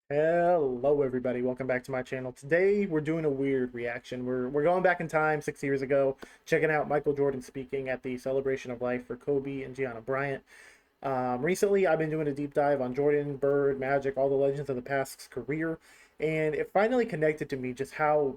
Hello everybody, welcome back to my channel. Today we're doing a weird reaction. We're going back in time 6 years ago, checking out Michael Jordan speaking at the celebration of life for Kobe and Gianna Bryant. Recently I've been doing a deep dive on Jordan, Bird, Magic, all the legends of the past's career, and it finally connected to me just how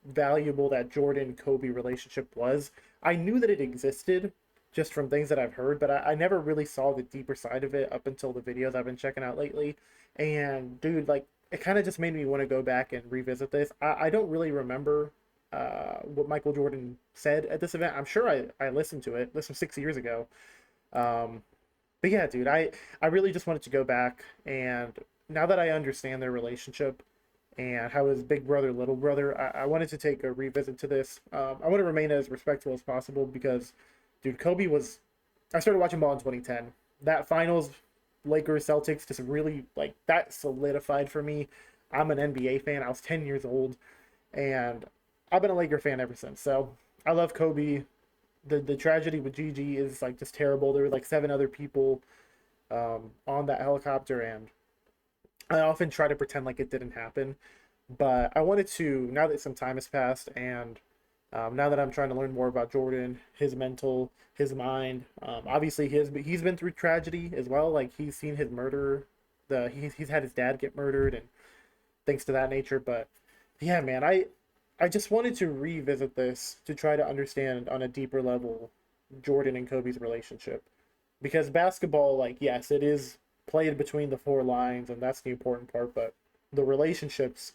valuable that Jordan Kobe relationship was. I knew that it existed just from things that I've heard, but I never really saw the deeper side of it up until the videos I've been checking out lately. And dude, like it kind of just made me want to go back and revisit this. I don't really remember what Michael Jordan said at this event. I'm sure I listened to it. This was 6 years ago. Um, but yeah, dude, I really just wanted to go back and now that I understand their relationship and how his big brother, little brother, I wanted to take a revisit to this. I want to remain as respectful as possible because, dude, Kobe was. I started watching ball in 2010. That finals, Lakers Celtics, just really like that solidified for me. I'm an NBA fan. I was 10 years old, and I've been a Laker fan ever since. So I love Kobe. The tragedy with Gigi is like just terrible. There were like seven other people on that helicopter, and I often try to pretend like it didn't happen, but I wanted to, now that some time has passed, and now that I'm trying to learn more about Jordan, his mental, his mind. Obviously, he's been through tragedy as well. Like he's seen his murder, he's had his dad get murdered, and things to that nature. But yeah, man, I just wanted to revisit this to try to understand on a deeper level Jordan and Kobe's relationship because basketball, like yes, it is played between the four lines, and that's the important part. But the relationships,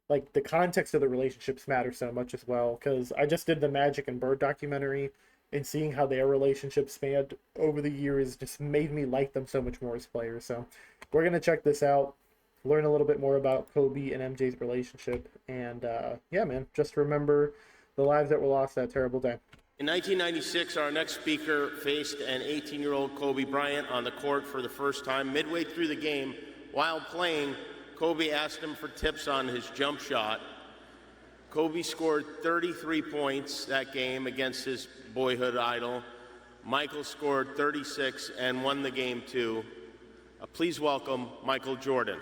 like the context of the relationships, matter so much as well. Because I just did the Magic and Bird documentary, and seeing how their relationship spanned over the years just made me like them so much more as players. So we're gonna check this out, learn a little bit more about Kobe and MJ's relationship, and yeah, man, just remember the lives that were lost that terrible day. In 1996, our next speaker faced an 18-year-old Kobe Bryant on the court for the first time. Midway through the game, while playing, Kobe asked him for tips on his jump shot. Kobe scored 33 points that game against his boyhood idol. Michael scored 36 and won the game too. Please welcome Michael Jordan.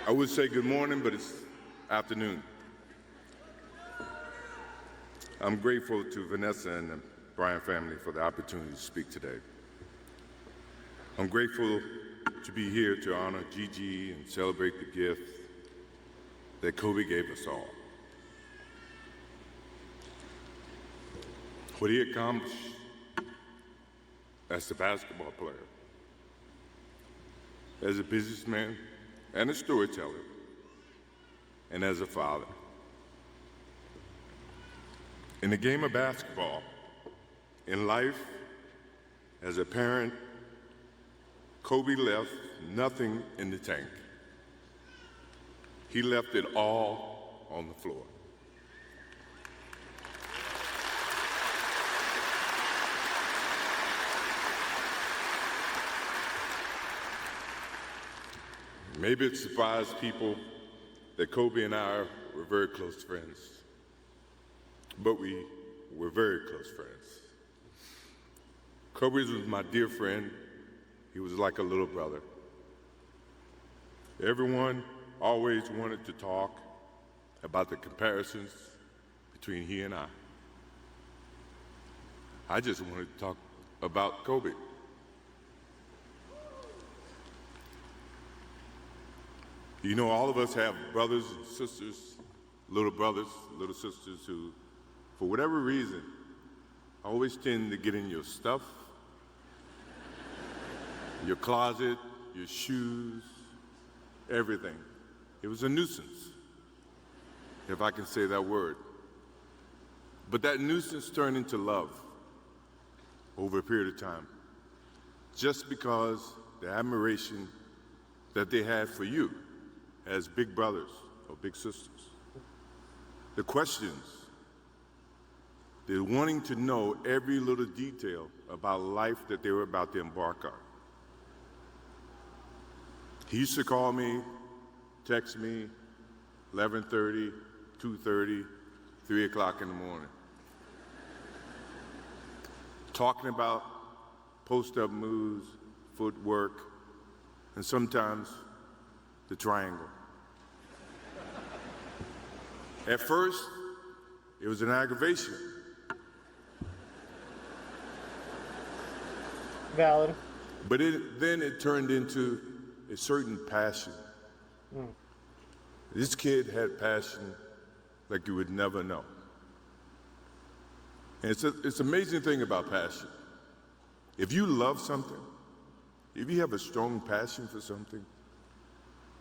I would say good morning, but it's afternoon. I'm grateful to Vanessa and the Bryant family for the opportunity to speak today. I'm grateful to be here to honor Gigi and celebrate the gift that Kobe gave us all. What he accomplished as a basketball player, as a businessman, and a storyteller, and as a father. In the game of basketball, in life, as a parent, Kobe left nothing in the tank. He left it all on the floor. Maybe it surprised people that Kobe and I were very close friends, but we were very close friends. Kobe was my dear friend. He was like a little brother. Everyone always wanted to talk about the comparisons between he and I. I just wanted to talk about Kobe. You know, all of us have brothers and sisters, little sisters who, for whatever reason, always tend to get in your stuff, your closet, your shoes, everything. It was a nuisance, if I can say that word. But that nuisance turned into love over a period of time, just because the admiration that they have for you as big brothers or big sisters. The questions, they're wanting to know every little detail about life that they were about to embark on. He used to call me, text me, 11:30, 2:30, 3 o'clock in the morning, talking about post-up moves, footwork, and sometimes the triangle. At first, it was an aggravation. Valid. But then it turned into a certain passion. This kid had passion like you would never know. And it's an amazing thing about passion. If you love something, if you have a strong passion for something,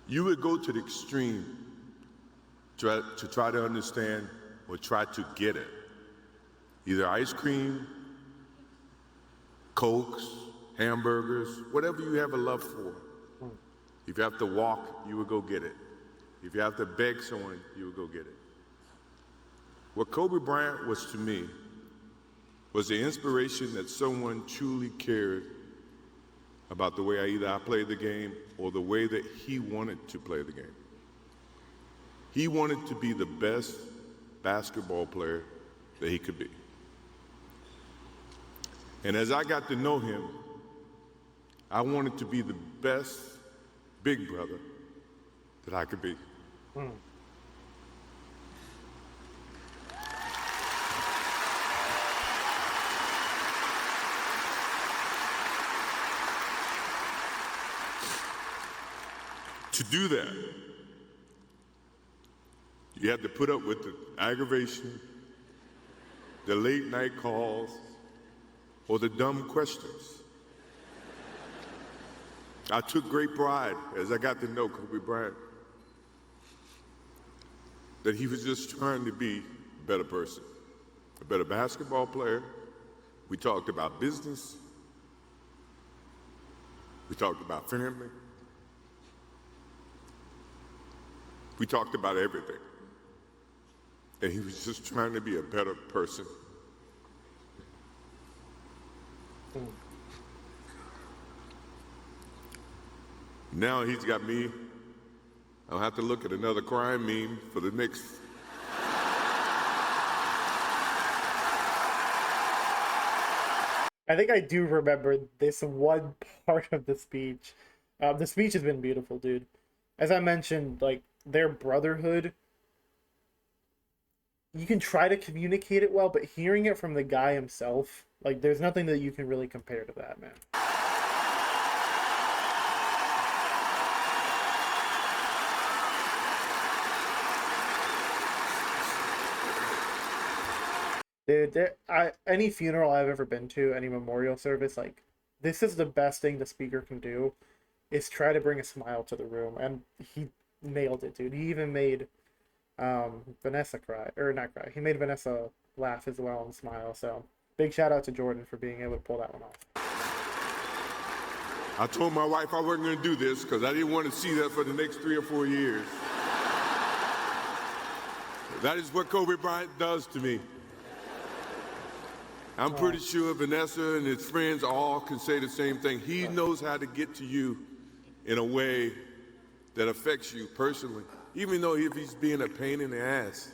you would go to the extreme to try to understand or try to get it. Either ice cream, Cokes, hamburgers, whatever you have a love for. If you have to walk, you would go get it. If you have to beg someone, you would go get it. What Kobe Bryant was to me was the inspiration that someone truly cared about the way I played the game or the way that he wanted to play the game. He wanted to be the best basketball player that he could be. And as I got to know him, I wanted to be the best big brother that I could be. To do that, you have to put up with the aggravation, the late night calls, or the dumb questions. I took great pride as I got to know Kobe Bryant that he was just trying to be a better person, a better basketball player. We talked about business. We talked about family. We talked about everything. And he was just trying to be a better person. Now he's got me. I'll have to look at another crime meme for the next. I think I do remember this one part of the speech. The speech has been beautiful, dude. As I mentioned, like, their brotherhood, you can try to communicate it well, but hearing it from the guy himself, like, there's nothing that you can really compare to that, man. Dude, any funeral I've ever been to, any memorial service, like, this is the best thing the speaker can do, is try to bring a smile to the room, and he nailed it, dude. He even made Vanessa cry, or not cry. He made Vanessa laugh as well and smile. So big shout out to Jordan for being able to pull that one off. I told my wife I wasn't going to do this because I didn't want to see that for the next 3 or 4 years. That is what Kobe Bryant does to me. I'm pretty sure Vanessa and his friends all can say the same thing. He knows how to get to you in a way that affects you personally, even though if he's being a pain in the ass.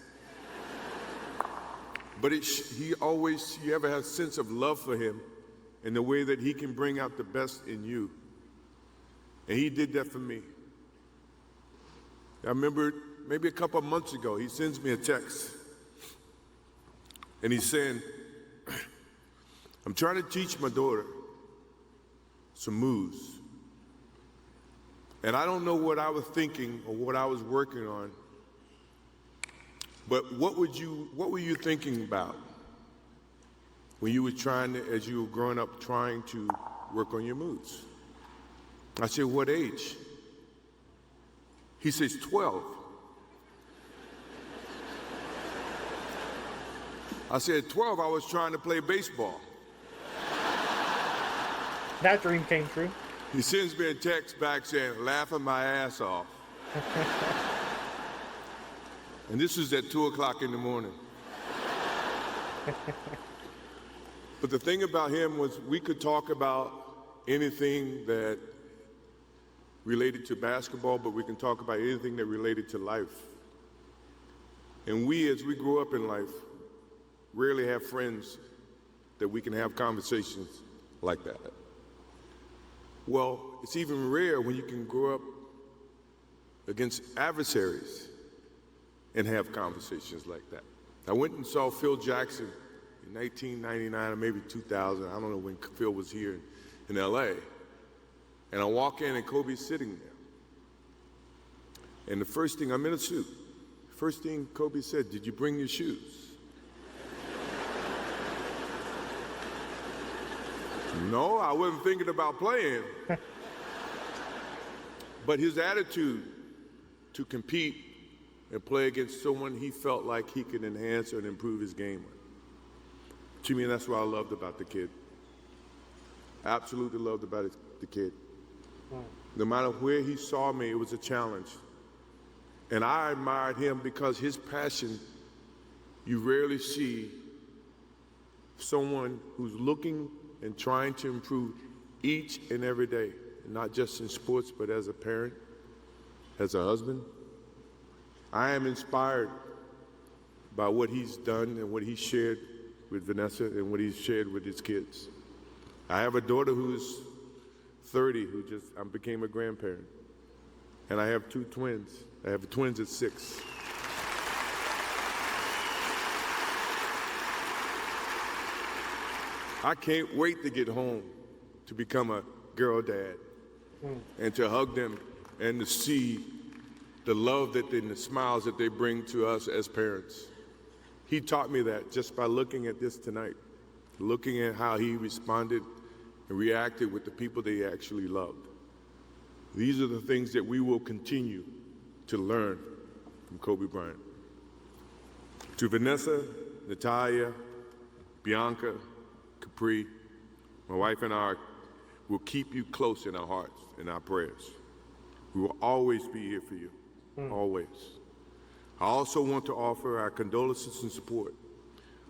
But you ever have a sense of love for him in the way that he can bring out the best in you. And he did that for me. I remember maybe a couple of months ago, he sends me a text. And he's saying, I'm trying to teach my daughter some moves. And I don't know what I was thinking or what I was working on, but what were you thinking about when you were as you were growing up, trying to work on your moves? I said, what age? He says, 12. I said, 12, I was trying to play baseball. That dream came true. He sends me a text back saying, laughing my ass off. And this is at 2 o'clock in the morning. But the thing about him was we could talk about anything that related to basketball, but we can talk about anything that related to life. And we, as we grow up in life, rarely have friends that we can have conversations like that. Well, it's even rare when you can grow up against adversaries and have conversations like that. I went and saw Phil Jackson in 1999 or maybe 2000. I don't know when Phil was here in LA. And I walk in and Kobe's sitting there. And the first thing, I'm in a suit. First thing Kobe said, "Did you bring your shoes?" No, I wasn't thinking about playing. But his attitude to compete and play against someone he felt like he could enhance and improve his game with. To me, that's what I loved about the kid. Absolutely loved about the kid. No matter where he saw me, it was a challenge. And I admired him because his passion, you rarely see someone who's looking and trying to improve each and every day, not just in sports, but as a parent, as a husband. I am inspired by what he's done and what he shared with Vanessa and what he's shared with his kids. I have a daughter who's 30 who I became a grandparent. And I have 2 twins. I have twins at 6. I can't wait to get home to become a girl dad and to hug them and to see the love and the smiles that they bring to us as parents. He taught me that just by looking at this tonight, looking at how he responded and reacted with the people that he actually loved. These are the things that we will continue to learn from Kobe Bryant. To Vanessa, Natalia, Bianca, Capri, my wife and I will keep you close in our hearts and our prayers. We will always be here for you, always. I also want to offer our condolences and support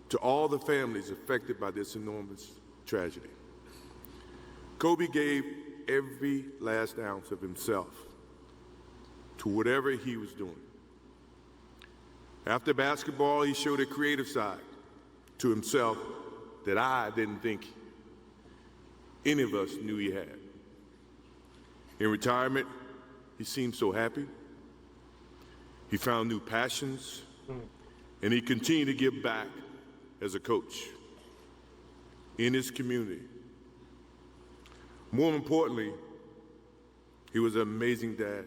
to all the families affected by this enormous tragedy. Kobe gave every last ounce of himself to whatever he was doing. After basketball, he showed a creative side to himself that I didn't think any of us knew he had. In retirement, he seemed so happy. He found new passions, and he continued to give back as a coach in his community. More importantly, he was an amazing dad,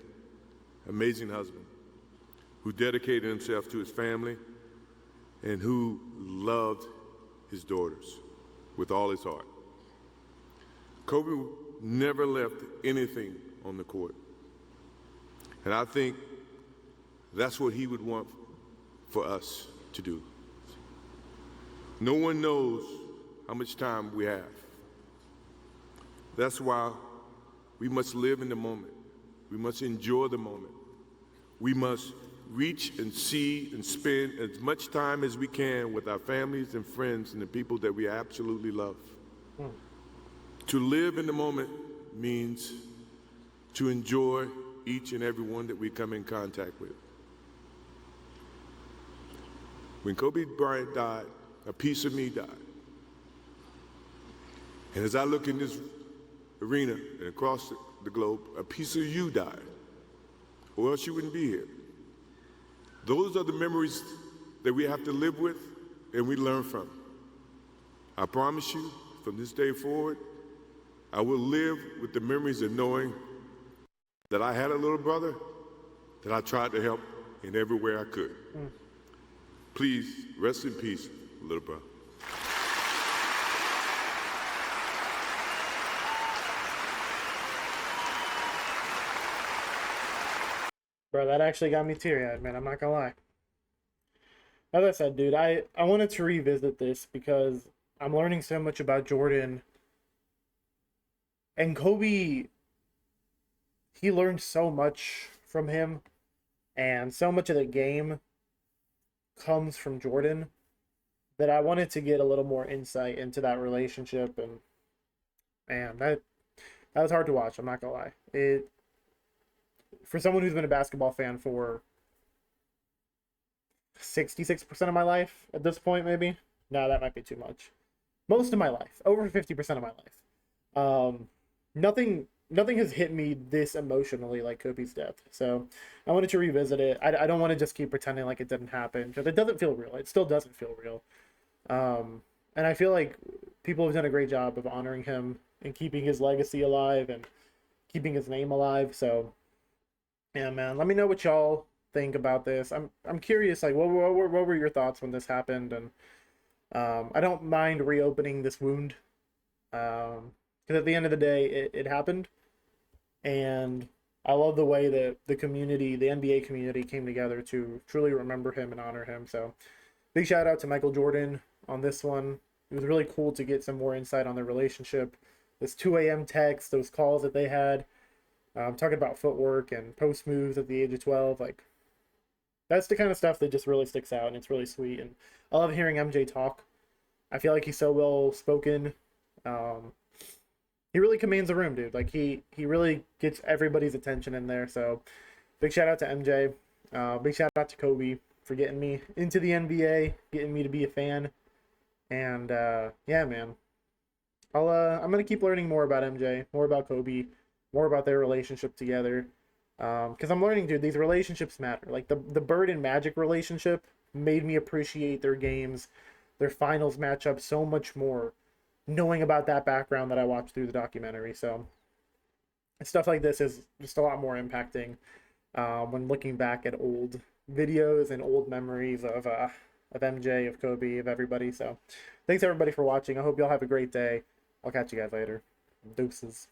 amazing husband, who dedicated himself to his family and who loved his daughters with all his heart. Kobe never left anything on the court. And I think that's what he would want for us to do. No one knows how much time we have. That's why we must live in the moment. We must enjoy the moment. We must reach and see and spend as much time as we can with our families and friends and the people that we absolutely love. To live in the moment means to enjoy each and every one that we come in contact with. When Kobe Bryant died, a piece of me died. And as I look in this arena and across the globe, a piece of you died, or else you wouldn't be here. Those are the memories that we have to live with and we learn from. I promise you, from this day forward, I will live with the memories of knowing that I had a little brother that I tried to help in every way I could. Please rest in peace, little brother. Bro, that actually got me teary-eyed, man. I'm not gonna lie. As I said, dude, I wanted to revisit this because I'm learning so much about Jordan. And Kobe he learned so much from him, and so much of the game comes from Jordan that I wanted to get a little more insight into that relationship. And man, that was hard to watch. I'm not gonna lie. It For someone who's been a basketball fan for 66% of my life at this point, maybe. No, that might be too much. Most of my life, over 50% of my life. Nothing has hit me this emotionally like Kobe's death. So I wanted to revisit it. I don't want to just keep pretending like it didn't happen, because it doesn't feel real. It still doesn't feel real. And I feel like people have done a great job of honoring him and keeping his legacy alive and keeping his name alive. So yeah, man, let me know what y'all think about this. I'm curious, like, what were your thoughts when this happened? And I don't mind reopening this wound, because at the end of the day, it happened, and I love the way that the community, the NBA community, came together to truly remember him and honor him. So big shout out to Michael Jordan on this one. It was really cool to get some more insight on their relationship. This 2 a.m. text, those calls that they had, talking about footwork and post moves at the age of 12. Like, that's the kind of stuff that just really sticks out, and it's really sweet. And I love hearing MJ talk. I feel like he's so well spoken. He really commands the room, dude. Like, he really gets everybody's attention in there. So big shout out to MJ. Big shout out to Kobe for getting me into the NBA, getting me to be a fan. And yeah, man, I'm gonna keep learning more about MJ, more about Kobe, more about their relationship together. Because I'm learning, dude, these relationships matter. Like the Bird and Magic relationship made me appreciate their games, their finals matchup so much more, knowing about that background that I watched through the documentary. So stuff like this is just a lot more impacting when looking back at old videos and old memories of MJ, of Kobe, of everybody. So thanks everybody for watching. I hope y'all have a great day. I'll catch you guys later. Deuces.